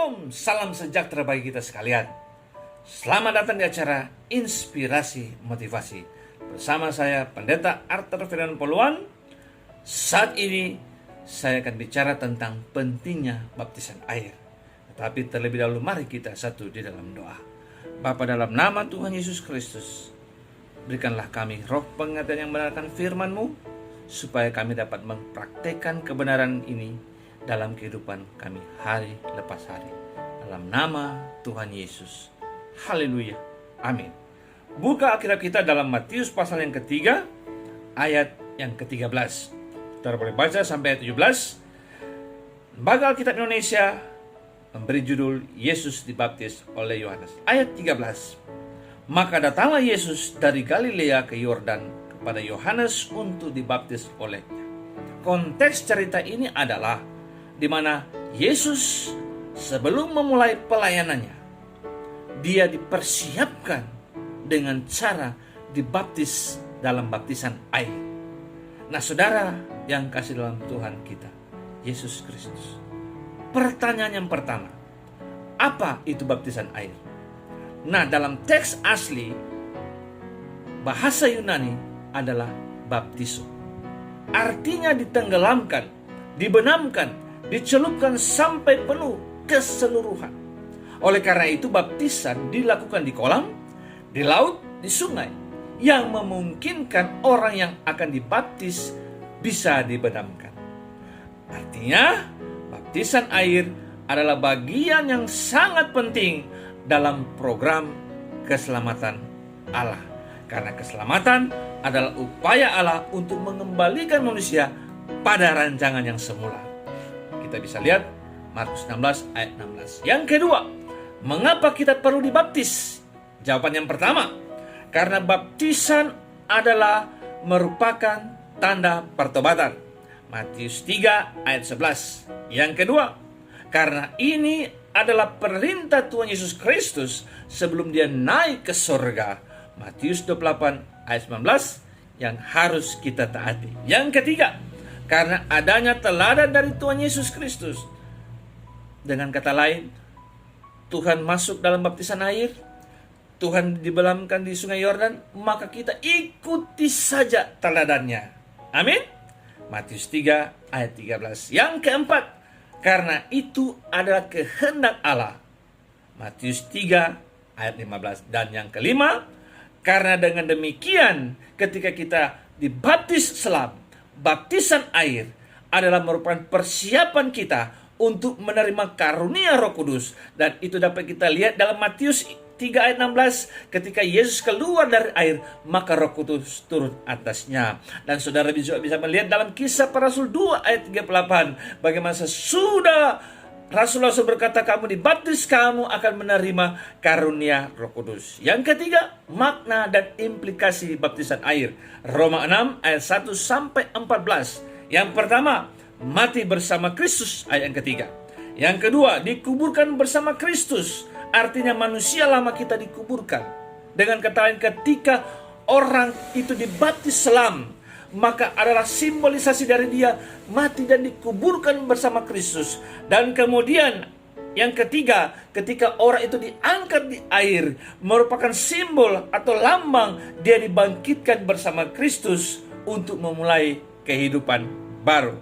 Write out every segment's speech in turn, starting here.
Shalom, salam sejahtera bagi kita sekalian. Selamat datang di acara Inspirasi Motivasi. Bersama saya Pendeta Arthur Ferdinand Poluan. Saat ini saya akan bicara tentang pentingnya baptisan air. Tetapi terlebih dahulu mari kita satu di dalam doa. Bapa, dalam nama Tuhan Yesus Kristus, berikanlah kami roh pengertian yang benarkan firman-Mu, supaya kami dapat mempraktekkan kebenaran ini dalam kehidupan kami hari lepas hari. Dalam nama Tuhan Yesus. Haleluya. Amin. Buka Alkitab kita dalam Matius pasal yang ketiga, ayat yang ke-13. Kita boleh baca sampai ayat 17. Lembaga Alkitab Indonesia memberi judul Yesus dibaptis oleh Yohanes. Ayat 13. Maka datanglah Yesus dari Galilea ke Yordan kepada Yohanes untuk dibaptis olehnya. Konteks cerita ini adalah di mana Yesus sebelum memulai pelayanannya, dia dipersiapkan dengan cara dibaptis dalam baptisan air. Nah, saudara yang kasih dalam Tuhan kita, Yesus Kristus. Pertanyaan yang pertama, apa itu baptisan air? Nah, dalam teks asli, bahasa Yunani adalah baptiso. Artinya ditenggelamkan, dibenamkan, dicelupkan sampai penuh keseluruhan. Oleh karena itu baptisan dilakukan di kolam, di laut, di sungai, yang memungkinkan orang yang akan dibaptis bisa dibenamkan. Artinya baptisan air adalah bagian yang sangat penting dalam program keselamatan Allah. Karena keselamatan adalah upaya Allah untuk mengembalikan manusia pada rancangan yang semula. Kita bisa lihat Markus 16 ayat 16. Yang kedua, mengapa kita perlu dibaptis? Jawaban yang pertama, karena baptisan adalah merupakan tanda pertobatan. Matius 3 ayat 11. Yang kedua, karena ini adalah perintah Tuhan Yesus Kristus sebelum dia naik ke surga. Matius 28 ayat 19 yang harus kita taati. Yang ketiga, karena adanya teladan dari Tuhan Yesus Kristus. Dengan kata lain, Tuhan masuk dalam baptisan air, Tuhan dibenamkan di sungai Yordan, maka kita ikuti saja teladannya. Amin. Matius 3 ayat 13. Yang keempat, karena itu adalah kehendak Allah. Matius 3 ayat 15. Dan yang kelima, karena dengan demikian ketika kita dibaptis selam, baptisan air adalah merupakan persiapan kita untuk menerima karunia Roh Kudus. Dan itu dapat kita lihat dalam Matius 3 ayat 16. Ketika Yesus keluar dari air, maka Roh Kudus turun atasnya. Dan saudara bisa melihat dalam Kisah Para Rasul 2 ayat 38. Bagaimana sesudah Rasul-Rasul berkata, kamu dibaptis, kamu akan menerima karunia Roh Kudus. Yang ketiga, makna dan implikasi baptisan air. Roma 6 ayat 1 sampai 14. Yang pertama, mati bersama Kristus, ayat yang ketiga. Yang kedua, dikuburkan bersama Kristus. Artinya manusia lama kita dikuburkan. Dengan kata lain, ketika orang itu dibaptis selam, maka adalah simbolisasi dari dia mati dan dikuburkan bersama Kristus. Dan kemudian yang ketiga, ketika orang itu diangkat di air, merupakan simbol atau lambang dia dibangkitkan bersama Kristus untuk memulai kehidupan baru.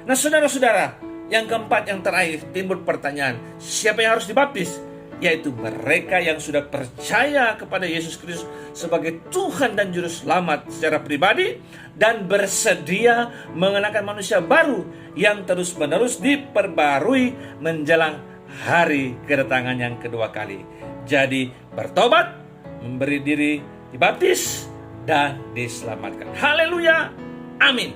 Nah, saudara-saudara, yang keempat, yang terakhir, timbul pertanyaan, siapa yang harus dibaptis? Yaitu mereka yang sudah percaya kepada Yesus Kristus sebagai Tuhan dan Juru Selamat secara pribadi dan bersedia mengenakan manusia baru yang terus-menerus diperbarui menjelang hari kedatangan yang kedua kali. Jadi bertobat, memberi diri dibaptis, dan diselamatkan. Haleluya, amin.